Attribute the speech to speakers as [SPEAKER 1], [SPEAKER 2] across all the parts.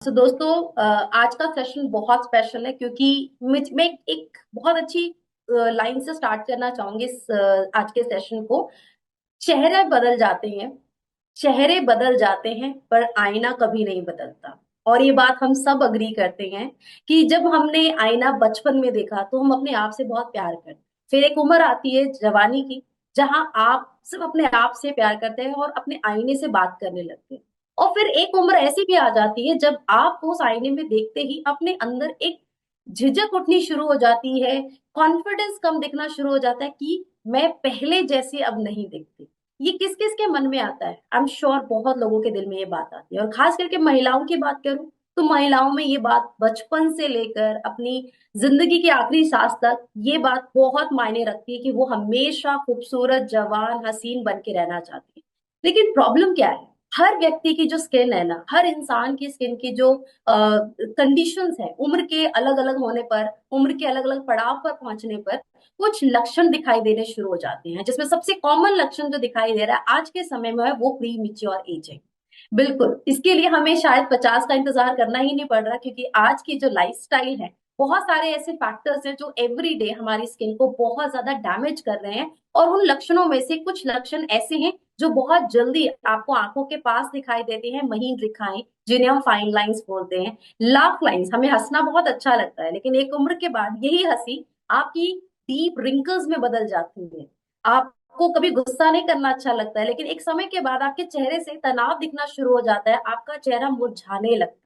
[SPEAKER 1] तो दोस्तों आज का सेशन बहुत स्पेशल है क्योंकि मैं एक बहुत अच्छी लाइन से स्टार्ट करना चाहूंगी आज के सेशन को। चेहरे बदल जाते हैं, चेहरे बदल जाते हैं पर आईना कभी नहीं बदलता। और ये बात हम सब अग्री करते हैं कि जब हमने आईना बचपन में देखा तो हम अपने आप से बहुत प्यार करते, फिर एक उम्र आती है जवानी की, जहां आप सिर्फ अपने आप से प्यार करते हैं और अपने आईने से बात करने लगते हैं। और फिर एक उम्र ऐसी भी आ जाती है जब आप उस आईने में देखते ही अपने अंदर एक झिझक उठनी शुरू हो जाती है, कॉन्फिडेंस कम दिखना शुरू हो जाता है कि मैं पहले जैसी अब नहीं दिखती। ये किस किस के मन में आता है? आई एम श्योर बहुत लोगों के दिल में ये बात आती है। और खास करके महिलाओं की बात करूं तो महिलाओं में ये बात बचपन से लेकर अपनी जिंदगी की आखिरी सांस तक ये बात बहुत मायने रखती है कि वो हमेशा खूबसूरत, जवान, हसीन बन के रहना चाहती है। लेकिन प्रॉब्लम क्या है? हर व्यक्ति की जो स्किन है ना, हर इंसान की स्किन की जो कंडीशंस है, उम्र के अलग अलग होने पर, उम्र के अलग अलग पड़ाव पर पहुंचने पर कुछ लक्षण दिखाई देने शुरू हो जाते हैं, जिसमें सबसे कॉमन लक्षण जो दिखाई दे रहा है आज के समय में है वो प्री मिच्योर एजिंग। बिल्कुल, इसके लिए हमें शायद 50 का इंतजार करना ही नहीं पड़ रहा, क्योंकि आज की जो लाइफस्टाइल है, बहुत सारे ऐसे फैक्टर्स हैं जो एवरी डे हमारी स्किन को बहुत ज्यादा डैमेज कर रहे हैं। और उन लक्षणों में से कुछ लक्षण ऐसे हैं जो बहुत जल्दी आपको आंखों के पास दिखाई देते हैं, महीन रेखाएं, जिन्हें हम फाइन लाइंस बोलते हैं, लाफ लाइंस। हमें हंसना बहुत अच्छा लगता है, लेकिन एक उम्र के बाद यही हंसी आपकी डीप रिंकल्स में बदल जाती है। आपको कभी गुस्सा नहीं करना अच्छा लगता है, लेकिन एक समय के बाद आपके चेहरे से तनाव दिखना शुरू हो जाता है, आपका चेहरा मुरझाने लगता है।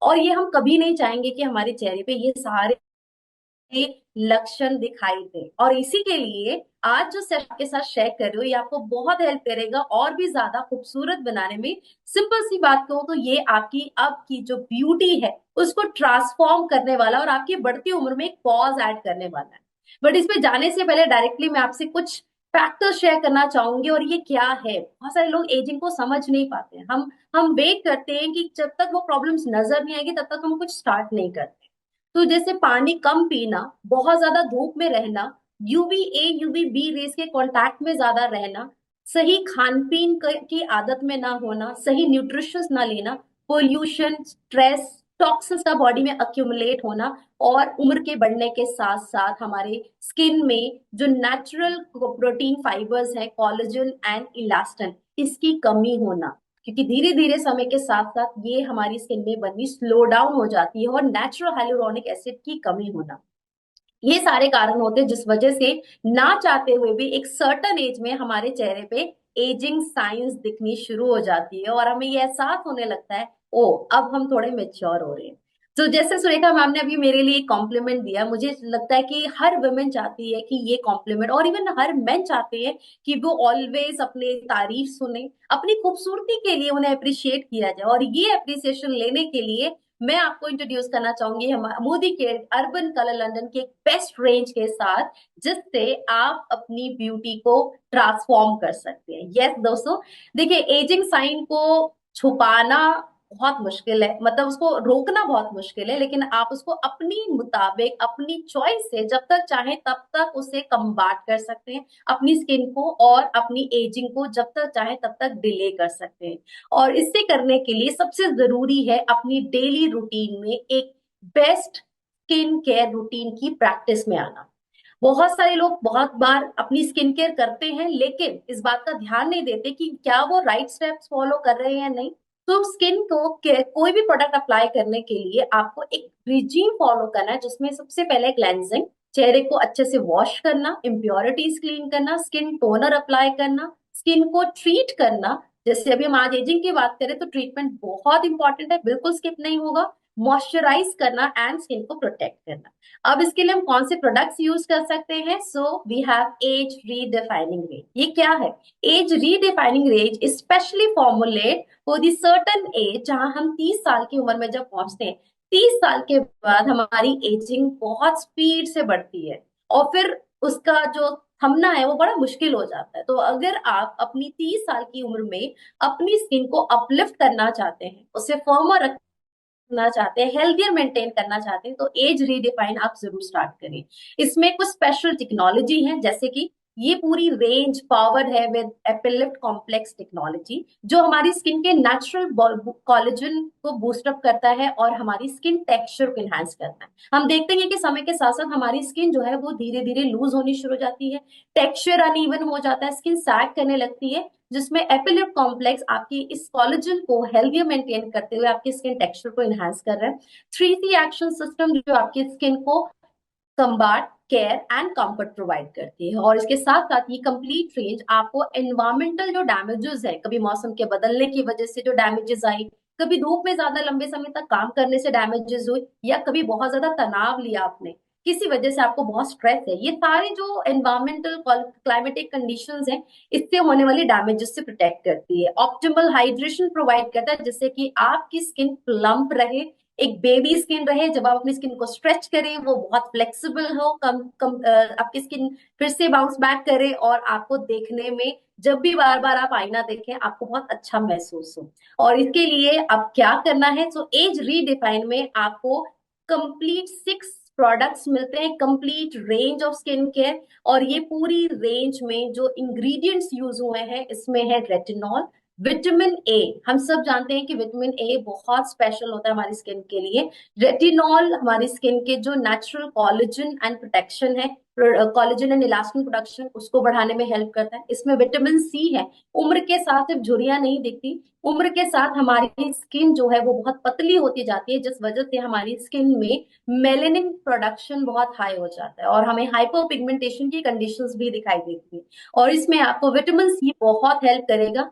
[SPEAKER 1] और ये हम कभी नहीं चाहेंगे कि हमारे चेहरे पे ये सारे लक्षण दिखाई दे। और इसी के लिए आज जो सेशन के साथ शेयर कर रही हूँ, ये आपको बहुत हेल्प करेगा और भी ज्यादा खूबसूरत बनाने में। सिंपल सी बात कहूँ तो ये आपकी अब की जो ब्यूटी है उसको ट्रांसफॉर्म करने वाला और आपकी बढ़ती उम्र में एक पॉज ऐड करने वाला है। बट इस पे जाने से पहले डायरेक्टली मैं आपसे कुछ फैक्टर्स शेयर करना चाहूंगी। और ये क्या है? बहुत सारे लोग एजिंग को समझ नहीं पाते हैं। हम वेट करते हैं कि जब तक वो प्रॉब्लम्स नजर नहीं आएगी तब तक हम कुछ स्टार्ट नहीं करते। तो जैसे पानी कम पीना, बहुत ज्यादा धूप में रहना, UV A UV B rays के कांटेक्ट में ज्यादा रहना, सही खान पीन की आदत में ना होना, सही न्यूट्रिशंस ना लेना, पोल्यूशन, स्ट्रेस, टॉक्सिन्स का बॉडी में अक्यूमुलेट होना, और उम्र के बढ़ने के साथ साथ हमारे स्किन में जो नेचुरल प्रोटीन फाइबर्स हैं, कोलेजन एंड इलास्टिन, इसकी कमी होना। क्योंकि धीरे धीरे समय के साथ साथ ये हमारी स्किन में बननी स्लो डाउन हो जाती है। और नेचुरल हाइलुरोनिक एसिड की कमी होना, ये सारे कारण होते हैं जिस वजह से ना चाहते हुए भी एक सर्टन एज में हमारे चेहरे पे एजिंग साइंस दिखनी शुरू हो जाती है और हमें ये एहसास होने लगता है, ओ अब हम थोड़े मेच्योर हो रहे हैं। तो जैसे सुरेखा मैम ने अभी मेरे लिए कॉम्प्लीमेंट दिया, मुझे लगता है कि हर वुमेन चाहती है कि ये कॉम्प्लीमेंट, और इवन हर मेन चाहते हैं कि वो ऑलवेज अपने तारीफ सुने, अपनी खूबसूरती के लिए उन्हें अप्रिशिएट किया जाए। और ये अप्रिसिएशन लेने के लिए मैं आपको इंट्रोड्यूस करना चाहूंगी मोदी के अर्बन कलर लंदन के एक बेस्ट रेंज के साथ, जिससे आप अपनी ब्यूटी को ट्रांसफॉर्म कर सकते हैं। यस दोस्तों, देखिए एजिंग साइन को छुपाना बहुत मुश्किल है, मतलब उसको रोकना बहुत मुश्किल है, लेकिन आप उसको अपनी मुताबिक, अपनी चॉइस से जब तक चाहे तब तक उसे कम्बाट कर सकते हैं, अपनी स्किन को और अपनी एजिंग को जब तक चाहे तब तक डिले कर सकते हैं। और इससे करने के लिए सबसे जरूरी है अपनी डेली रूटीन में एक बेस्ट स्किन केयर रूटीन की प्रैक्टिस में आना। बहुत सारे लोग बहुत बार अपनी स्किन केयर करते हैं, लेकिन इस बात का ध्यान नहीं देते कि क्या वो राइट स्टेप्स फॉलो कर रहे हैं या नहीं। तो स्किन को कोई भी प्रोडक्ट अप्लाई करने के लिए आपको एक रिजीम फॉलो करना है, जिसमें सबसे पहले क्लेंजिंग, चेहरे को अच्छे से वॉश करना, इम्प्योरिटीज क्लीन करना, स्किन टोनर अप्लाई करना, स्किन को ट्रीट करना। जैसे अभी हम आज एजिंग की बात करें तो ट्रीटमेंट बहुत इंपॉर्टेंट है, बिल्कुल स्किप नहीं होगा। मॉइस्चराइज करना एंड स्किन को प्रोटेक्ट करना। अब इसके लिए हम कौन से प्रोडक्ट्स यूज कर सकते हैं? So we have age redefining range. ये क्या है? Age redefining range specially formulate for the certain age, जहां हम 30 साल की उम्र में जब पहुंचते हैं, 30 साल के बाद हमारी एजिंग बहुत स्पीड से बढ़ती है और फिर उसका जो थमना है वो बड़ा मुश्किल हो जाता है। तो अगर आप अपनी 30 साल की उम्र में अपनी स्किन को अपलिफ्ट करना चाहते हैं, उसे फर्मर रखना चाहते हैं, हेल्थियर मेंटेन करना चाहते हैं, तो एज रीडिफाइन आप जरूर स्टार्ट करें। इसमें कुछ स्पेशल टेक्नोलॉजी है, जैसे कि ये पूरी रेंज पावर्ड है विद एपिलिफ्ट कॉम्प्लेक्स टेक्नोलॉजी, जो हमारी स्किन के नेचुरल कोलेजन को बूस्ट अप करता है और हमारी स्किन टेक्सचर को एनहांस करता है। हम देखते हैं कि समय के साथ साथ हमारी स्किन जो है वो धीरे धीरे लूज होनी शुरू हो जाती है, टेक्सचर अनइवन हो जाता है, स्किन सैग करने लगती है, जिसमें एपिलिफ्ट कॉम्प्लेक्स आपकी इस कोलेजन को हेल्दी मेंटेन करते हुए आपकी स्किन टेक्सचर को एनहांस कर रहा है। 3C एक्शन सिस्टम जो आपकी स्किन को कंबाट, केयर एंड कंफर्ट प्रोवाइड करती है। और इसके साथ साथ ये कंप्लीट रेंज आपको एनवायरमेंटल जो डैमेजेस है, कभी मौसम के बदलने की वजह से जो डैमेजेस आई, कभी धूप में ज्यादा लंबे समय तक काम करने से डैमेजेस हुई, या कभी बहुत ज्यादा तनाव लिया आपने, किसी वजह से आपको बहुत स्ट्रेस है, ये सारे जो एनवायरमेंटल क्लाइमेटिक कंडीशंस हैं, इससे होने वाली डैमेजेस से प्रोटेक्ट करती है। ऑप्टिमल हाइड्रेशन प्रोवाइड करता है, जिससे कि आपकी स्किन प्लम्प रहे, एक बेबी स्किन रहे, जब आप अपनी स्किन को स्ट्रेच करें वो बहुत फ्लेक्सिबल हो, आपकी स्किन फिर से बाउंस बैक करे, और आपको देखने में जब भी बार बार आप आईना देखें आपको बहुत अच्छा महसूस हो। और इसके लिए अब क्या करना है, तो एज रीडिफाइन में आपको कंप्लीट 6 प्रोडक्ट्स मिलते हैं, complete range of skin care. और ये पूरी रेंज में जो इंग्रेडिएंट्स यूज हुए हैं, इसमें है रेटिनॉल, विटामिन ए। हम सब जानते हैं कि विटामिन ए बहुत स्पेशल होता है हमारी स्किन के लिए। रेटिनॉल हमारी स्किन के जो नेचुरल कोलेजन एंड प्रोटेक्शन है, कोलेजन एंड इलास्टिन प्रोडक्शन, उसको बढ़ाने में हेल्प करता है। इसमें विटामिन सी है। उम्र के साथ सिर्फ झुर्रियां नहीं दिखती, उम्र के साथ हमारी स्किन जो है वो बहुत पतली होती जाती है, जिस वजह से हमारी स्किन में मेलेनिन प्रोडक्शन बहुत हाई हो जाता है और हमें हाइपर पिगमेंटेशन की कंडीशंस भी दिखाई देती है। और इसमें आपको विटामिन सी बहुत हेल्प करेगा।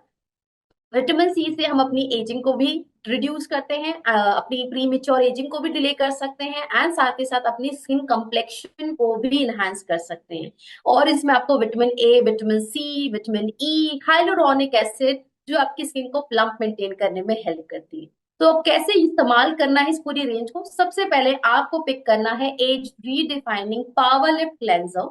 [SPEAKER 1] विटामिन सी से हम अपनी एजिंग को भी रिड्यूस करते हैं, अपनी प्री मेच्योर एजिंग को भी डिले कर सकते हैं, एंड साथ ही साथ अपनी स्किन कम्प्लेक्शन को भी इनहांस कर सकते हैं। और इसमें आपको vitamin A, vitamin C, vitamin E, hyaluronic acid, जो आपकी स्किन को प्लम्प मेंटेन करने में हेल्प करती है। तो अब कैसे इस्तेमाल करना है इस पूरी रेंज को, सबसे पहले आपको पिक करना है age redefining power lift cleanser.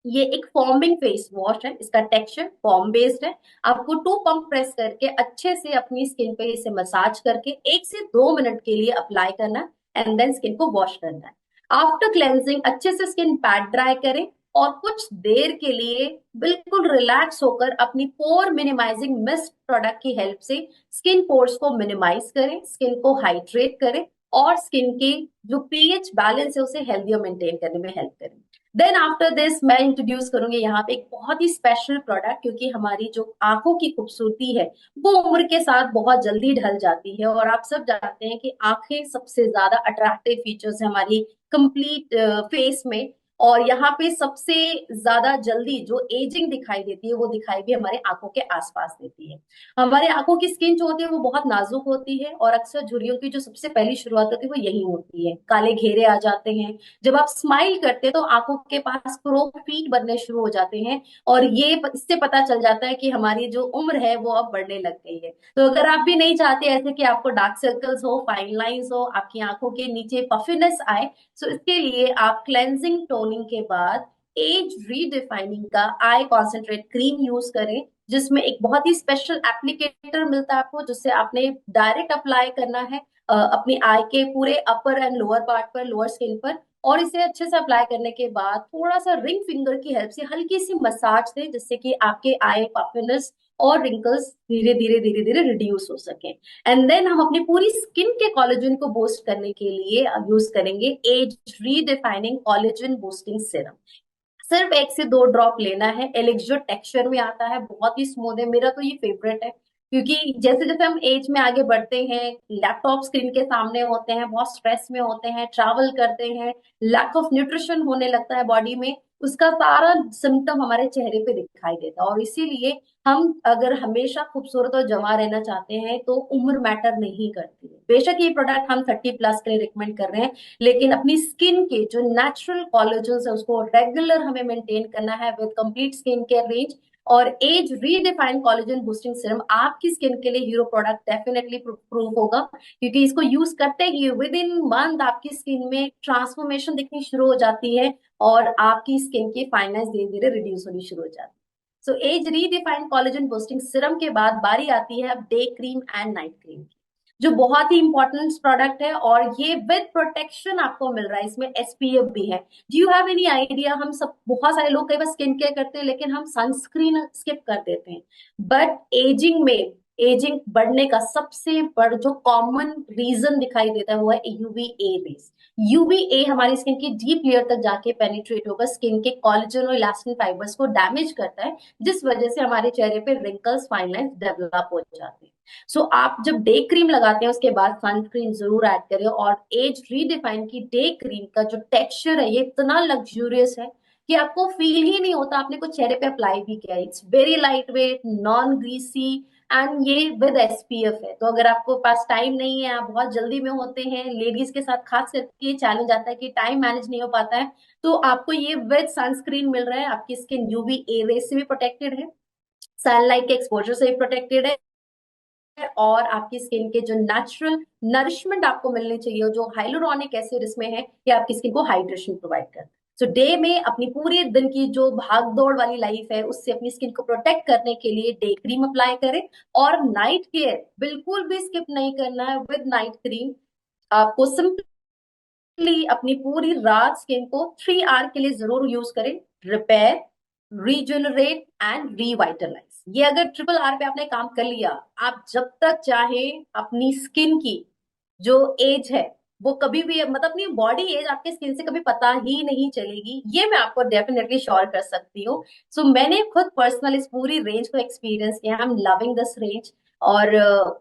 [SPEAKER 1] ये एक फॉर्मिंग फेस वॉश है, इसका टेक्सचर फॉर्म बेस्ड है। आपको 2 पंप प्रेस करके अच्छे से अपनी स्किन पे इसे मसाज करके 1 से 2 मिनट के लिए अप्लाई करना, एंड देन स्किन को वॉश करना है। आफ्टर क्लेंजिंग अच्छे से स्किन पैड ड्राई करें, और कुछ देर के लिए बिल्कुल रिलैक्स होकर अपनी पोर मिनिमाइजिंग मिस्ट प्रोडक्ट की हेल्प से स्किन पोर्स को मिनिमाइज करें, स्किन को हाइड्रेट करें, और स्किन के जो पीएच बैलेंस है उसे हेल्दी मेंटेन करने में हेल्प करें। देन आफ्टर दिस मैं इंट्रोड्यूस करूंगी यहाँ पे एक बहुत ही स्पेशल प्रोडक्ट, क्योंकि हमारी जो आंखों की खूबसूरती है वो उम्र के साथ बहुत जल्दी ढल जाती है। और आप सब जानते हैं कि आंखें सबसे ज्यादा अट्रैक्टिव फीचर्स है हमारी कंप्लीट फेस में। और यहाँ पे सबसे ज्यादा जल्दी जो एजिंग दिखाई देती है वो दिखाई भी हमारे आंखों के आसपास देती है। हमारे आंखों की स्किन जो होती है वो बहुत नाजुक होती है, और अक्सर झुर्रियों की जो सबसे पहली शुरुआत होती है वो यही होती है, काले घेरे आ जाते हैं। जब आप स्माइल करते हैं तो आंखों के पास क्रोफीट बनने शुरू हो जाते हैं, और ये इससे पता चल जाता है कि हमारी जो उम्र है वो अब बढ़ने लग गई है। तो अगर आप भी नहीं चाहते ऐसे कि आपको डार्क सर्कल्स हो, फाइन लाइंस हो, आपकी आंखों के नीचे पफिनेस आए, तो इसके लिए आप क्लेंजिंग टोनिंग के बाद एज रीडिफाइनिंग का आई कॉन्सेंट्रेट क्रीम यूज करें, जिसमें एक बहुत ही स्पेशल एप्लीकेटर मिलता है आपको, जिससे आपने डायरेक्ट अप्लाई करना है अपनी आई के पूरे अपर एंड लोअर पार्ट पर, लोअर स्किन पर। और इसे अच्छे से अप्लाई करने के बाद थोड़ा सा रिंग फिंगर की हेल्प से हल्की सी मसाज दें, जिससे कि आपके आई पफिनेस और रिंकल्स धीरे धीरे रिड्यूस हो सके। एंड देन हम अपनी पूरी स्किन के कोलेजन को बूस्ट करने के लिए यूज करेंगे age redefining collagen boosting serum. सिर्फ 1 से 2 ड्रॉप लेना है, एलिक्सर टेक्सचर में आता है, बहुत ही स्मूथ है, मेरा तो ये फेवरेट है। क्योंकि जैसे जैसे हम एज में आगे बढ़ते हैं, लैपटॉप स्क्रीन के सामने होते हैं, बहुत स्ट्रेस में होते हैं, ट्रैवल करते हैं, लैक ऑफ न्यूट्रिशन होने लगता है बॉडी में, उसका सारा सिम्टम हमारे चेहरे पे दिखाई देता है। और इसीलिए हम अगर हमेशा खूबसूरत और जवां रहना चाहते हैं तो उम्र मैटर नहीं करती है। बेशक ये प्रोडक्ट हम 30+ के लिए रिकमेंड कर रहे हैं, लेकिन अपनी स्किन के जो नेचुरल कोलेजन है उसको रेगुलर हमें मेंटेन करना है with complete skin care range. और age redefined collagen boosting serum आपकी स्किन के लिए हीरो प्रोडक्ट डेफिनेटली प्रूव होगा, क्योंकि इसको यूज करते ही विद इन मंथ आपकी स्किन में ट्रांसफॉर्मेशन दिखनी शुरू हो जाती है, और आपकी स्किन की फाइननेस धीरे धीरे रिड्यूस होनी शुरू हो जाती है। So age redefined collagen boosting serum के बाद बारी आती है अब day cream and night cream की। जो बहुत ही इंपॉर्टेंट प्रोडक्ट है, और ये विद प्रोटेक्शन आपको मिल रहा है, इसमें एसपीएफ भी है। Do you have any idea? हम सब, बहुत सारे लोग कई बार स्किन केयर करते हैं लेकिन हम सनस्क्रीन स्किप कर देते हैं। बट एजिंग में, एजिंग बढ़ने का सबसे बड़ जो कॉमन रीजन दिखाई देता है वो है यूवीए रेस। यूवीए हमारी स्किन की डीप लेयर तक जाके पेनिट्रेट होकर स्किन के कोलेजन और इलास्टिन फाइबर्स को डैमेज करता है, जिस वजह से हमारे चेहरे पे रिंकल्स, फाइन लाइंस डेवलप हो जाते हैं। सो आप जब डे क्रीम लगाते हैं उसके बाद सनस्क्रीन जरूर ऐड करें। और एज रीडिफाइन की डे क्रीम का जो टेक्सचर है ये इतना लग्जूरियस है कि आपको फील ही नहीं होता आपने कुछ चेहरे पे अप्लाई भी किया। It's very light weight, non greasy, and ये विद एसपीएफ है। तो अगर आपको पास टाइम नहीं है, आप बहुत जल्दी में होते हैं, लेडीज के साथ खास करके ये चैलेंज आता है कि टाइम मैनेज नहीं हो पाता है, तो आपको ये विद सनस्क्रीन मिल रहा है। आपकी स्किन यूवी ए रेस से भी प्रोटेक्टेड है, सनलाइट के एक्सपोजर से भी प्रोटेक्टेड है, और आपकी स्किन के जो नेचुरल नरिशमेंट आपको मिलनी चाहिए, जो हाइलुरोनिक एसिड इसमें है, ये आपकी स्किन को हाइड्रेशन प्रोवाइड करता है। सो डे में अपनी पूरी दिन की जो भाग दौड़ वाली लाइफ है उससे अपनी स्किन को प्रोटेक्ट करने के लिए डे क्रीम अप्लाई करें। और नाइट केयर बिल्कुल भी स्किप नहीं करना है। विद नाइट क्रीम आपको सिंपली अपनी पूरी रात स्किन को 3 आवर के लिए जरूर यूज करें। रिपेयर, रीजनरेट एंड रिवाइटलाइज, ये अगर ट्रिपल आर पे आपने काम कर लिया, आप जब तक चाहे अपनी स्किन की जो एज है वो कभी भी, मतलब अपनी बॉडी एज आपके स्किन से कभी पता ही नहीं चलेगी, ये मैं आपको डेफिनेटली श्योर कर सकती हूँ। सो मैंने खुद पर्सनल इस पूरी रेंज को एक्सपीरियंस किया, I am loving this range. और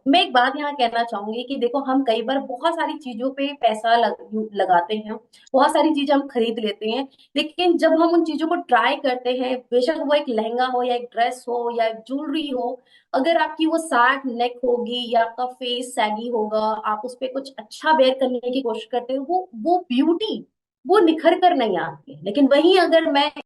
[SPEAKER 1] मैं एक बात यहाँ कहना चाहूंगी कि देखो, हम कई बार बहुत सारी चीजों पे पैसा लगाते हैं, बहुत सारी चीजें हम खरीद लेते हैं, लेकिन जब हम उन चीजों को ट्राई करते हैं, बेशक वो एक लहंगा हो या एक ड्रेस हो या एक ज्वेलरी हो, अगर आपकी वो सैग नेक होगी या आपका फेस सैगी होगा, आप उस पर कुछ अच्छा वेयर करने की कोशिश करते हो, वो ब्यूटी वो निखर कर नहीं आती है। लेकिन वहीं अगर मैं